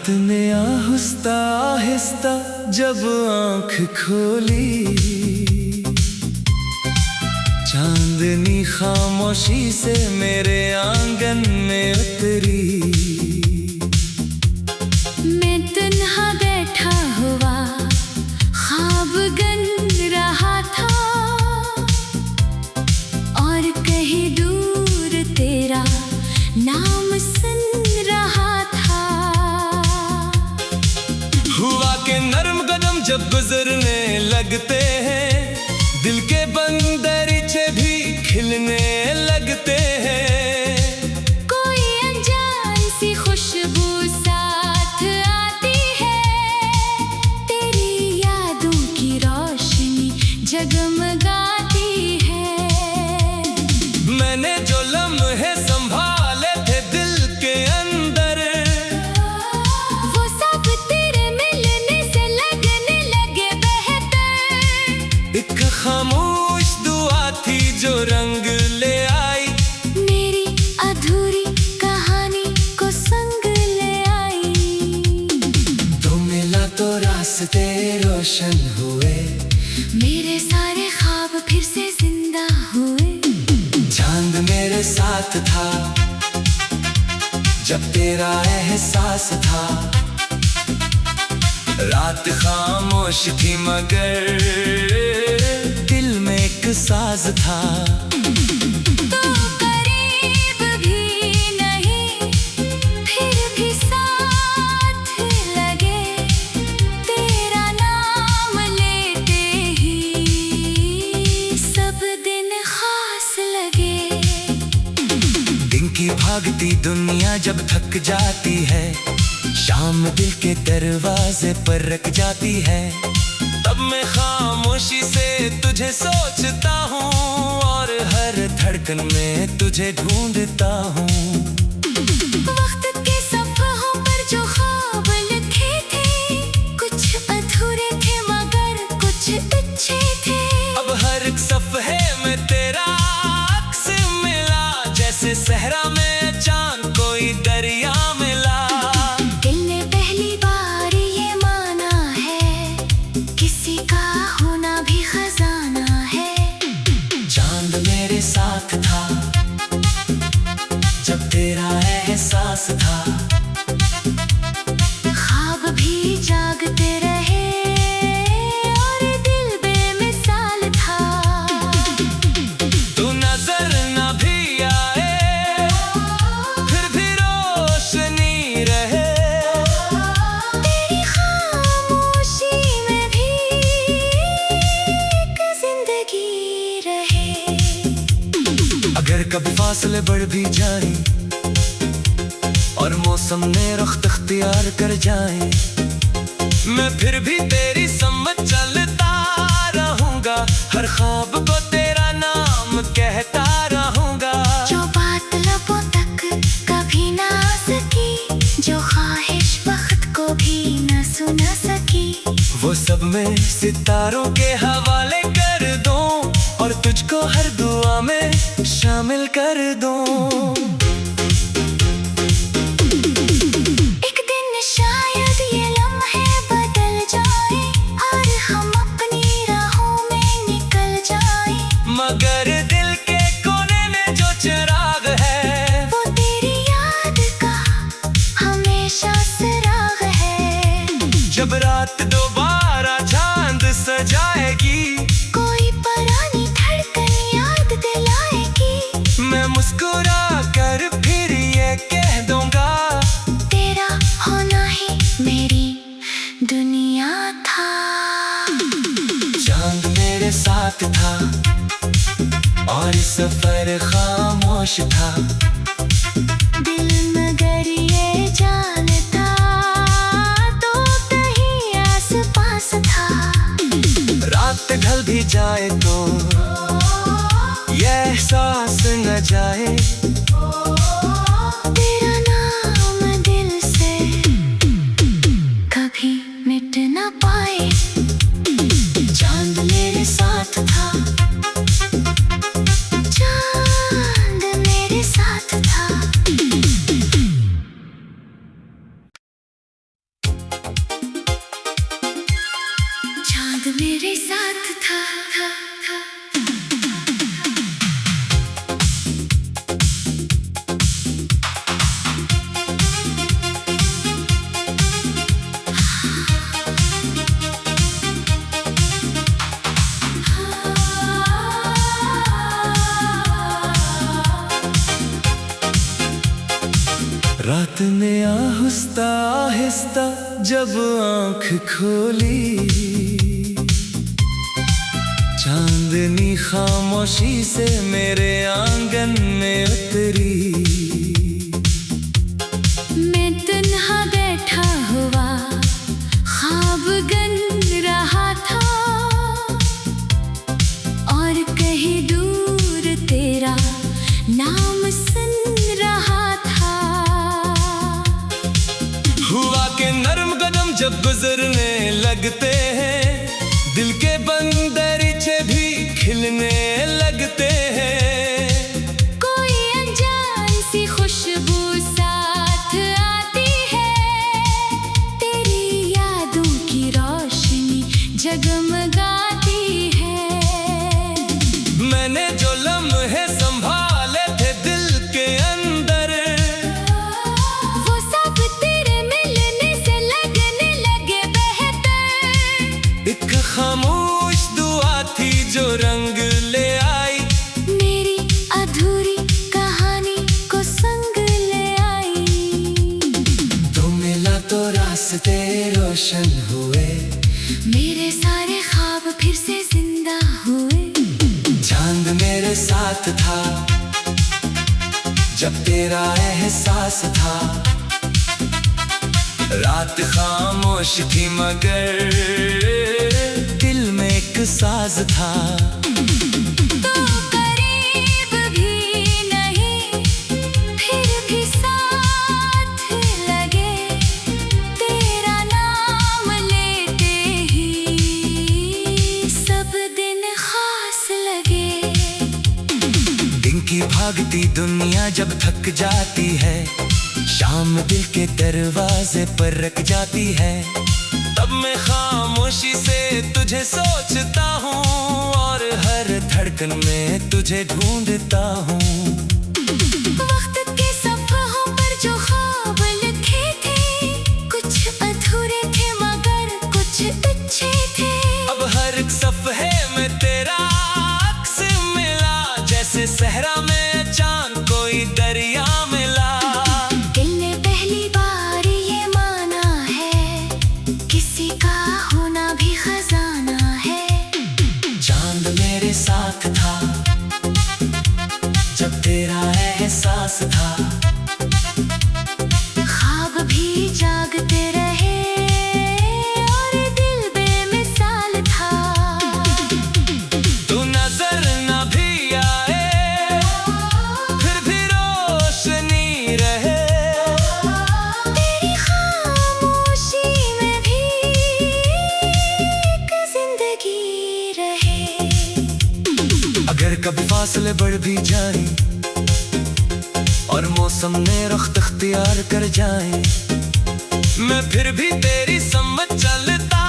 रात ने आहिस्ता आहिस्ता जब आँख खोली, चांदनी खामोशी से मेरे आंगन में उतरी। मैं तन्हा बैठा हुआ ख्वाब गन रहा था, और कहीं दूर तेरा नाम सुन रहा था। हुआ के नरम कदम जब गुजरने लगते हैं, दिल के बंद दरीचे भी खिलने लगते हैं। कोई अनजान सी खुशबू साथ आती है, तेरी यादों की रोशनी जगमगाती है। मैंने जो लम्हे संभाले थे दिल के अंदर, वो सब तेरे मिलने से लगने लगे बेहतर। एक खामोश दुआ थी जो रंग ले आई, मेरी अधूरी कहानी को संग ले आई। तो मिला तो रास्ते रोशन हुए, मेरे सारे ख्वाब फिर से जिंदा हुए। चांद मेरे साथ था जब तेरा एहसास था। रात खामोश थी मगर दिल में एक साज था। तो करीब भी नहीं, फिर भी साथ लगे, तेरा नाम लेते ही सब दिन खास लगे। दिन की भागती दुनिया जब थक जाती है, शाम दिल के दरवाजे पर रख जाती है। तब मैं खामोशी से तुझे सोचता हूँ, और हर धड़कन में तुझे ढूंढता हूँ। वक्त के सफ़हों पर जो ख्वाब लिखे थे, कुछ अधूरे थे मगर कुछ अच्छे थे। अब हर एक सफ़हे में तेरा अक्स मिला, जैसे सहरा में चांद कोई दरिया मिला। दिल ने पहली बार ये माना है, किसी का होना भी खजाना है। चांद मेरे साथ था जब तेरा एहसास था। ख्वाब भी जागते रहे और दिल बेमिसाल था। तू नजर न भी आए फिर भी रोशनी रहे, तेरी खामोशी में भी एक जिंदगी रहे। अगर कभी फासले बढ़ भी जाए और मौसम ने रुख इख्तियार कर जाए, मैं फिर भी तेरी समझ चलता रहूंगा। हर ख्वाब को तेरा नाम कहता रहूंगा। जो बात लबों तक कभी ना आ सकी, जो ख्वाहिश वक्त को भी न सुना सकी, वो सब मैं सितारों के हवाले कर दूं, और तुझको हर दुआ में शामिल कर दूं। एक दिन शायद ये लम्हे बदल जाए और हम अपनी राहों में निकल जाए। मगर दिल के कोने में जो चिराग है, वो तेरी याद का हमेशा सुराग है। जब रात दोबारा चांद सजाएगी, कोई पुरानी धड़कन याद दिलाएगी। मैं मुस्कुरा कर फिर ये कह दूंगा, तेरा होना ही मेरी दुनिया था। चांद मेरे साथ था और इस सफर खामोश था। दिल मगर ये जानता तो कहीं आस पास था। रात ढल भी जाए तो ये एहसास न जाए, मेरे साथ था। रात ने आहिस्ता आहिस्ता जब आंख खोली, चांदनी खामोशी से मेरे आंगन में उतरी। मैं तन्हा बैठा हुआ ख्वाब गन रहा था, और कहीं दूर तेरा नाम सुन रहा था। हुआ के नरम कदम जब गुजरने लगते हैं, दिल के बंद दरीचे भी खिलने लगते हैं। कोई अनजान सी खुशबू साथ आती है, तेरी यादों की रोशनी जगमगाती है। मैंने जो लम्हे संभाले थे दिल के अंदर, वो सब तेरे मिलने से लगने लगे बेहतर। एक खामोश दुआ थी जो रंग ले आई, मेरी अधूरी कहानी को संग ले आई। तो मिला तो रास्ते रोशन हुए, मेरे सारे ख्वाब फिर से जिंदा हुए। चांद मेरे साथ था जब तेरा एहसास था। रात खामोश थी मगर दिल में एक साज था। तो करीब भी नहीं, फिर भी साथ लगे, तेरा नाम लेते ही सब दिन खास लगे। दिन की भागती दुनिया जब थक जाती है, शाम दिल के दरवाजे पर रख जाती है। तब मैं खामोशी से तुझे सोचता हूँ, और हर धड़कन में तुझे ढूंढता हूँ। वक्त के सफ़हों पर जो ख्वाब लिखे थे, कुछ अधूरे थे मगर कुछ अच्छे थे। अब हर एक सफ़हे में तेरा अक्स मिला, जैसे सहरा में चांद कोई दरिया मिला। दिल ने पहली बार ये माना है, किसी का होना भी खजाना है। चांद मेरे साथ था जब तेरा एहसास था। ख्वाब भी जागते रहे और दिल बेमिसाल था। तू नजर न भी आए फिर भी रोशनी रहे, तेरी खामोशी में भी एक जिंदगी रहे। अगर कभी फासले बढ़ भी जाए और मौसम ने रुख इख्तियार कर जाए, मैं फिर भी तेरी समझ चलता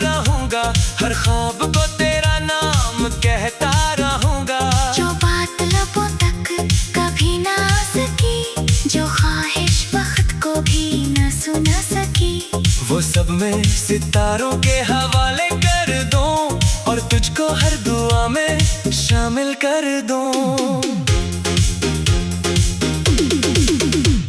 रहूंगा। हर ख्वाब को तेरा नाम कहता रहूंगा। जो बात लबों तक कभी ना आ सकी, जो ख्वाहिश वक्त को भी न सुना सकी, वो सब मैं सितारों के हवाले कर दूं, और तुझको हर दुआ में शामिल कर दूं।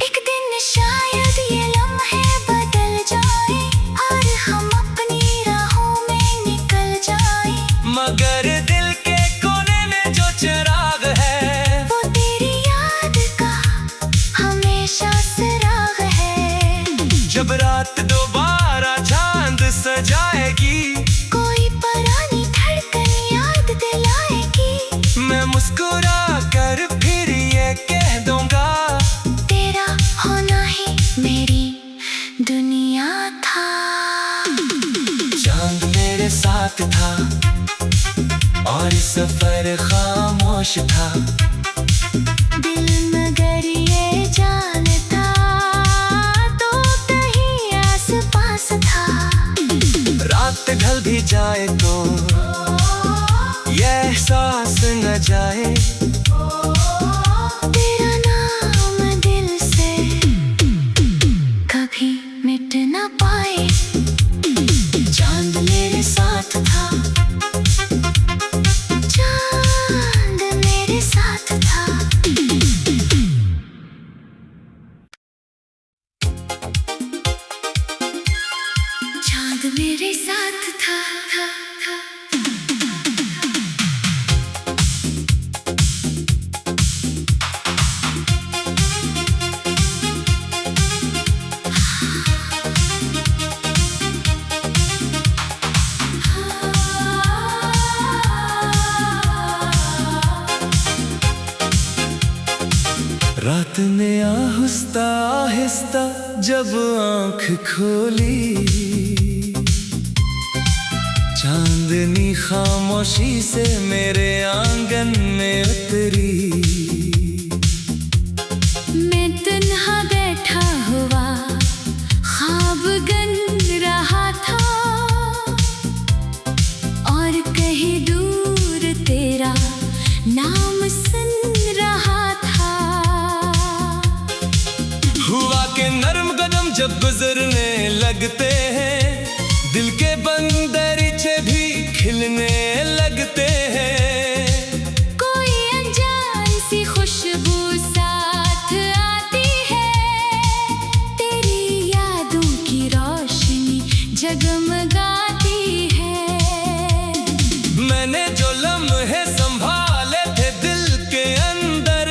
एक दिन शायद ये लम्हे बदल जाए और हम अपनी राहों में निकल जाए। मगर दिल के कोने में जो चिराग है, वो तेरी याद का हमेशा सिराग है। जब रात दोबारा चांद सजाएगी, कोई पुरानी धड़कन याद दिलाएगी। मैं मुस्कुरा कर फिर ये कह दूंगा, तेरा होना ही मेरी दुनिया था। चांद मेरे साथ था और इस सफर खामोश था। दिल मगर ये जानता तो कहीं आस पास था। रात रात ढल भी जाए तो ये एहसास न जाए, तेरा नाम दिल से कभी मिट ना पाए। चांद मेरे साथ था, चांद मेरे साथ था। चांद मेरे साथ था, था। रात ने आहिस्ता आहिस्ता जब आंख खोली, चांदनी खामोशी से मेरे आंगन में उतरी। मैं तन्हा बैठा हुआ ख्वाब गन रहा था, और कहीं दूर तेरा नाम सुन रहा था। हुआ के नरम कदम जब गुजरने लगते हैं, दिल के बंद दरीचे भी खिलने लगते हैं। कोई अनजान सी खुशबू साथ आती है, तेरी यादों की रोशनी जगमगाती है। मैंने जो लम्हे संभाले थे दिल के अंदर,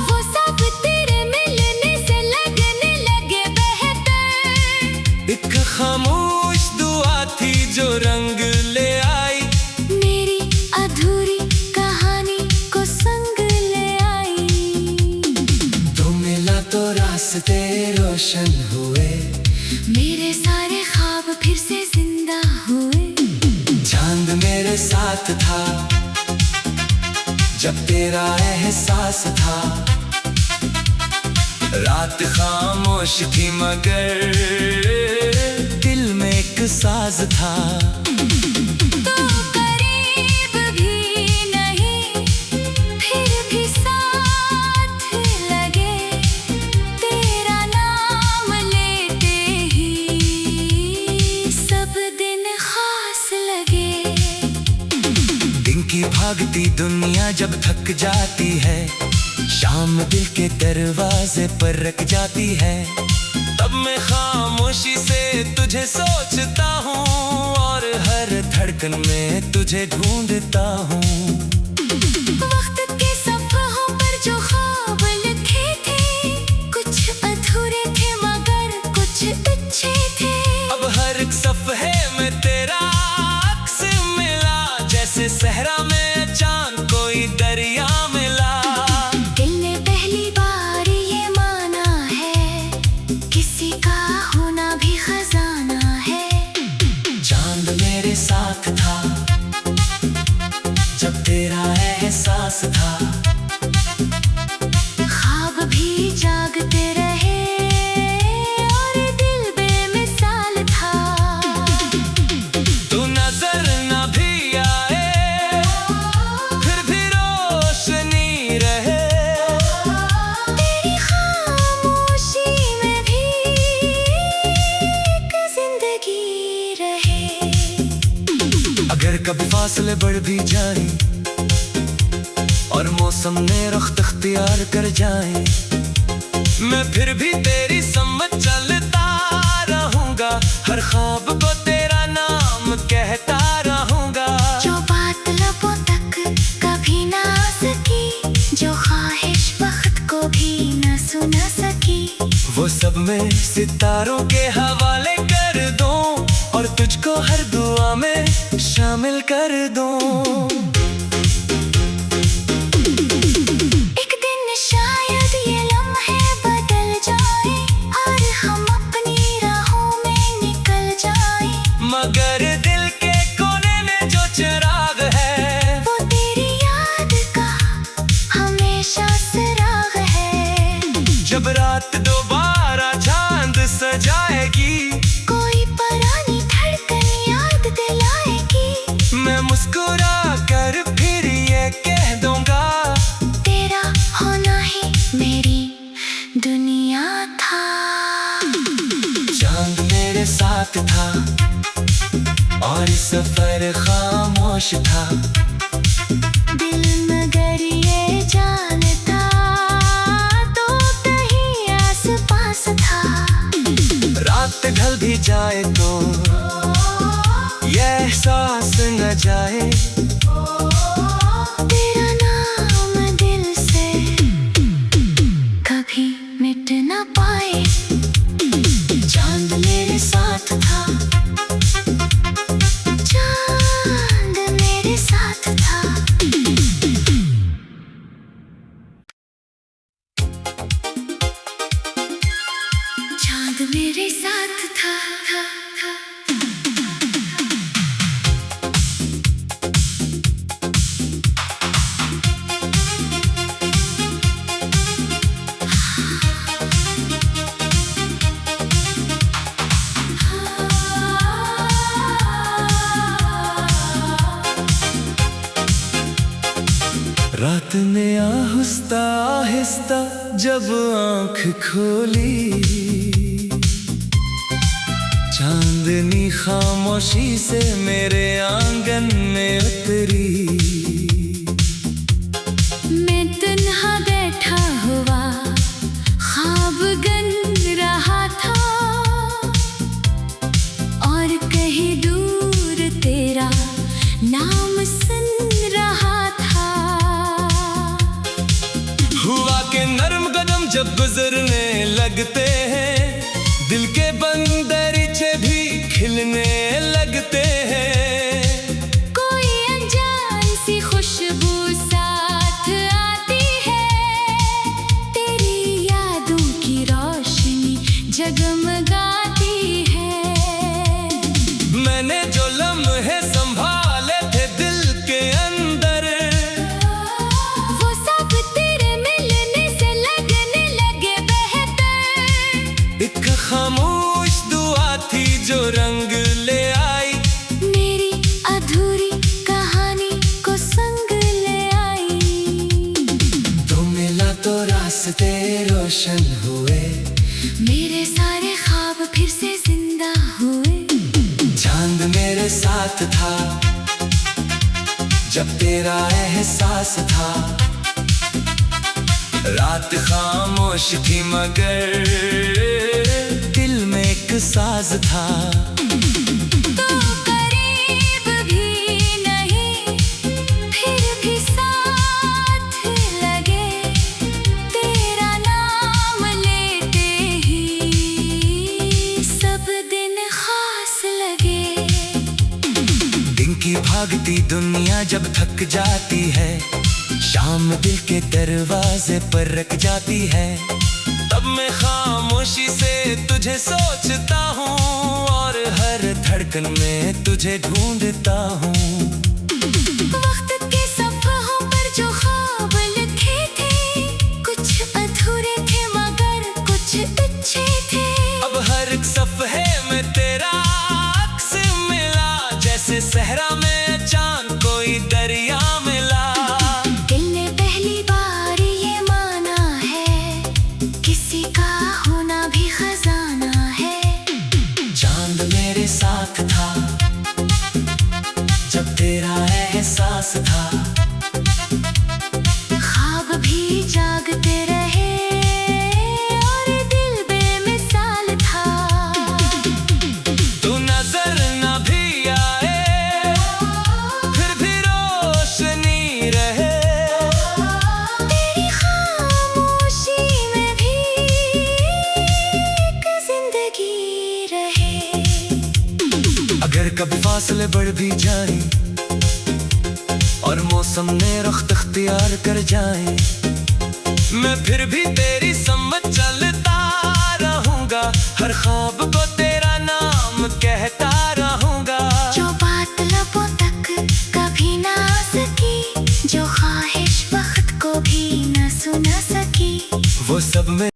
वो सब तेरे मिलने से लगने लगे बेहतर। एक खामोश दुआ थी जो रंग ले आई, मेरी अधूरी कहानी को संग ले आई। तो मिला तो रास्ते रोशन हुए, मेरे सारे ख्वाब फिर से जिंदा हुए। चांद मेरे साथ था जब तेरा एहसास था। रात खामोश थी मगर दिल में एक साज था। तो करीब भी नहीं, फिर भी साथ लगे, तेरा नाम लेते ही सब दिन खास लगे। दिन की भागती दुनिया जब थक जाती है, शाम दिल के दरवाजे पर रख जाती है। तब मैं खामोशी से तुझे सोचता हूँ, और हर धड़कन में तुझे ढूंढता हूँ। वक्त के सफ़हों पर जो ख्वाब लिखे थे, कुछ अधूरे थे मगर कुछ अच्छे थे। अब हर एक सफ़हे में तेरा अक्स मिला, जैसे सहरा में चांद कोई दरिया मिला। दिल ने पहली बार ये माना है, किसी का होना भी खजाना है। चांद मेरे साथ था जब तेरा एहसास था। ख्वाब भी जागते रहे और दिल बेमिसाल था। तू नजर न भी आए फिर भी रोशनी रहे, तेरी खामोशी में भी एक जिंदगी रहे। अगर कभी फासले बढ़ भी जाए और मौसम ने रुख इख्तियार कर जाए, मैं फिर भी तेरी समझ चलता रहूंगा। हर ख्वाब को तेरा नाम कहता रहूंगा। जो बात लबों तक कभी ना आ सकी, जो ख्वाहिश वक्त को भी न सुना सकी, वो सब मैं सितारों के हवाले कर दूं, और तुझको हर दुआ में शामिल कर दूं। एक दिन शायद ये लम्हे बदल जाए और हम अपनी राहों में निकल जाए। मगर दिल के कोने में जो चिराग है, वो तेरी याद का हमेशा सराग है। जब रात दोबारा चांद सजाएगी, साथ था और सफर खामोश था। दिल मगर ये जानता तो कहीं आस पास था। रात ढल भी जाए तो ये एहसास न जाए, तेरा नाम दिल से कभी मिट न पाए। चांद मेरे साथ था, चांद मेरे साथ था। चांद मेरे साथ था। रात ने आहिस्ता आहिस्ता जब आंख खोली, चांदनी खामोशी से मेरे आंगन में उतरी। मैं तन्हा बैठा हुआ ख्वाब गन रहा था और कहीं दूर तेरा नाम सुन रहा था। हुआ के नरम कदम जब गुजरने लगते हैं, दिल के बंद दरीचे भी खिलने लगते हैं। कोई अनजान सी खुशबू साथ आती है, तेरी यादों की रोशनी जगमगाती है। मैंने जो लम्हे संभाले थे दिल के अंदर, वो सब तेरे मिलने से लगने लगे बेहतर। एक खामोश दुआ थी जो रंग ले आई, मेरी अधूरी कहानी को संग ले आई। तो मिला तो रास्ते रोशन हुए, मेरे सारे ख्वाब फिर से जिंदा हुए। चांद मेरे साथ था जब तेरा एहसास था। रात खामोश थी मगर दिल में एक साज था। तो करीब भी नहीं फिर भी साथ लगे, तेरा नाम लेते ही सब दिन खास लगे। दिन की भागती दुनिया जब थक जाती है, शाम दिल के दरवाजे पर रख जाती है। तब मैं खामोशी से तुझे सोचता हूँ और हर धड़कन में तुझे ढूंढता हूँ। वक्त के सफ़हों पर जो ख्वाब लिखे थे, कुछ अधूरे थे मगर कुछ अच्छे थे। अब हर एक सफ़हे में तेरा अक्स मिला, जैसे सहरा में चांद कोई दरिया मिला। दिल ने पहली बार ये माना है, किसी का होना भी खजाना है। चांद मेरे साथ था जब तेरा एहसास था। ख्वाब भी जागते रहे और दिल बेमिसाल था। तू नजर न भी आए फिर भी रोशनी रहे, तेरी खामोशी में भी एक जिंदगी रहे। अगर कभी फासले बढ़ भी जाए और मौसम ने रुख इख्तियार कर जाए, मैं फिर भी तेरी समझ चलता रहूंगा। हर ख्वाब को तेरा नाम कहता रहूंगा। जो बात लबों तक कभी ना आ सकी, जो ख्वाहिश वक्त को भी ना सुना सकी, वो सब में